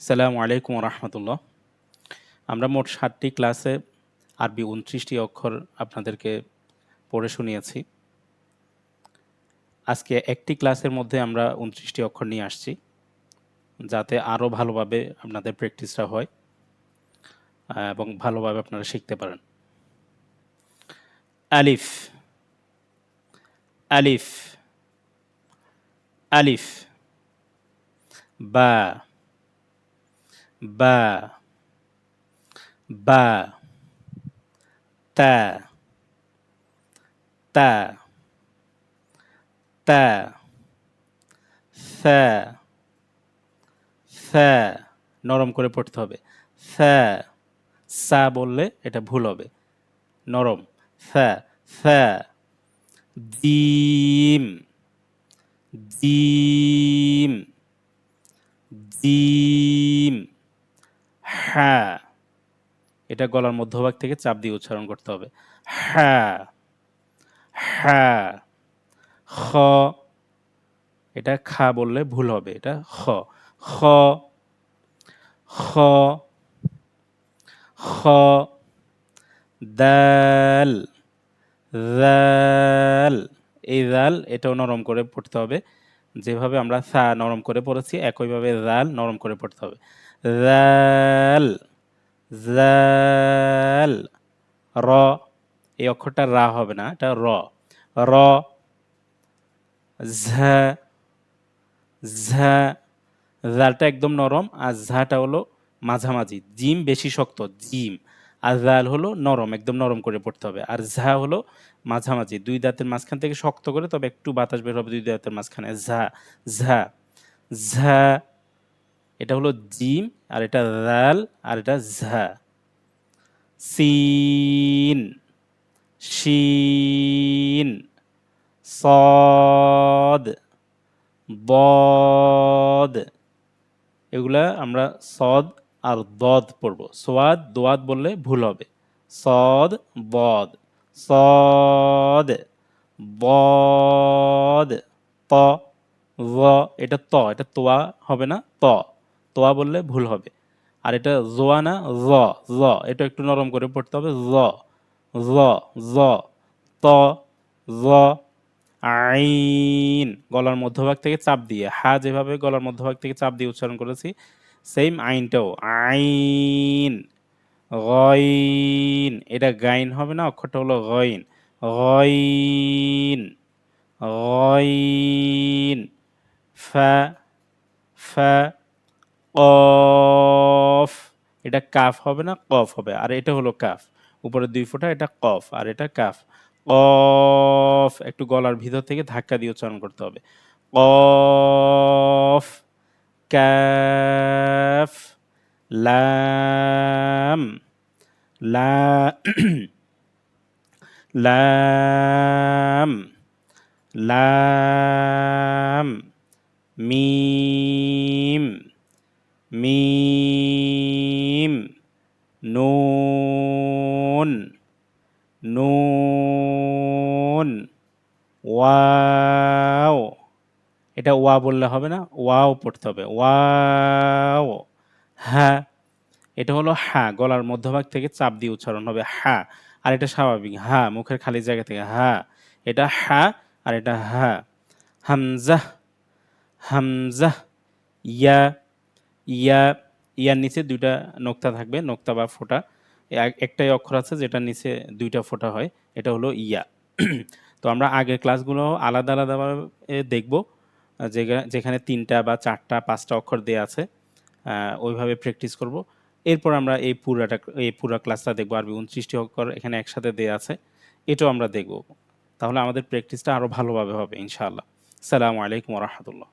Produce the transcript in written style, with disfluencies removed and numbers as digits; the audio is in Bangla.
আসসালামু আলাইকুম রাহমাতুল্লাহ। আমরা মোট ৭টি ক্লাসে আরবি ২৯টি অক্ষর আপনাদেরকে পড়ে শুনিয়েছি। আজকে একটি ক্লাসের মধ্যে আমরা ২৯টি অক্ষর নিয়ে আসছি, যাতে আরও ভালোভাবে আপনাদের প্র্যাকটিসটা হয় এবং ভালোভাবে আপনারা শিখতে পারেন। আলিফ, আলিফ, আলিফ, বা, বা, বা, তা, তা, তা, সা, সা, নরম করে পড়তে হবে। সা, সা বললে এটা ভুল হবে, নরম। সা, সা, জিম, জিম, জিম, হা, এটা গলার মধ্যভাগ থেকে চাপ দিয়ে উচ্চারণ করতে হবে। হা, হা, খ, এটা খা বললে ভুল হবে, এটা খ, খ, খ, খ, দাল, দাল, এই দাল এটাও নরম করে পড়তে হবে। যেভাবে আমরা সা নরম করে পড়েছি একইভাবে দাল নরম করে পড়তে হবে। দাল, জাল, র, এই অক্ষরটা রা হবে না, এটা র, র, ঝা, ঝা, জালটা একদম নরম আর ঝাটা হলো মাঝামাঝি। জিম বেশি শক্ত, জিম, আর জাল হলো নরম, একদম নরম করে পড়তে হবে। আর ঝা হলো মাঝামাঝি, দুই দাঁতের মাঝখান থেকে শক্ত করে, তবে একটু বাতাস বের হবে দুই দাঁতের মাঝখানে। ঝা, ঝা, ঝা, এটা হলো জিম, আর এটা জাল, আর এটা ঝা। সিন, শিন, সদ, বদ, এগুলা আমরা সদ আর দদ পড়ব। সোয়াদ দোয়াদ বললে ভুল হবে। সদ, বদ, সদ, বদ, ত, জ, এটা ত, এটা তোয়া হবে না, ত, তোয়া বললে ভুল হবে। আর এটা জোয়া না, জ, জ, এটা একটু নরম করে পড়তে হবে। জ, জ, জ, ত, জ, আইন, গলার মধ্যভাগ থেকে চাপ দিয়ে, হা যেভাবে গলার মধ্যভাগ থেকে চাপ দিয়ে উচ্চারণ করেছি সেম আইনটাও, আইন, গইন, এটা গাইন হবে না, অক্ষরটা হলো গইন, গইন, গইন, ফা, ফা, কফ, এটা কাফ হবে না, কফ হবে। আর এটা হলো কাফ, উপরে দুই ফোঁটা, এটা কফ আর এটা কাফ। কফ, একটু গলার ভিতর থেকে ধাক্কা দিয়ে উচ্চারণ করতে হবে। কফ, কাফ, লাম, লা, লাম, লাম, মিম, মিম, নুন, নুন, ওয়াও, এটা ওয়া বললে হবে না, ওয়াও পড়তে হবে, ওয়াও। হা, এটা হলো হা, গলার মধ্যভাগ থেকে চাপ দিয়ে উচ্চারণ হবে হা। আর এটা স্বাভাবিক হা, মুখের খালি জায়গা থেকে হা, এটা হা আর এটা হা। হামজা, হামজা, ইয়া, ইয়া, ইয়ার নিচে দুইটা নোক্তা থাকবে, নোক্তা বা ফোঁটা। একটাই অক্ষর আছে যেটার নিচে দুইটা ফোঁটা হয়, এটা হলো ইয়া। তো আমরা আগের ক্লাসগুলো আলাদা আলাদাভাবে দেখব, যেখানে ৩টা বা ৪টা ৫টা অক্ষর দেয়া আছে, ওইভাবে প্র্যাকটিস করব। এরপর আমরা এই পুরা ক্লাসটা দেখব। আরবি ২৯টি অক্ষর এখানে একসাথে দেয়া আছে, এটাও আমরা দেখব। তাহলে আমাদের প্র্যাকটিসটা আরও ভালোভাবে হবে ইনশাআল্লাহ। আসসালামু আলাইকুম ওয়া রাহমাতুল্লাহ।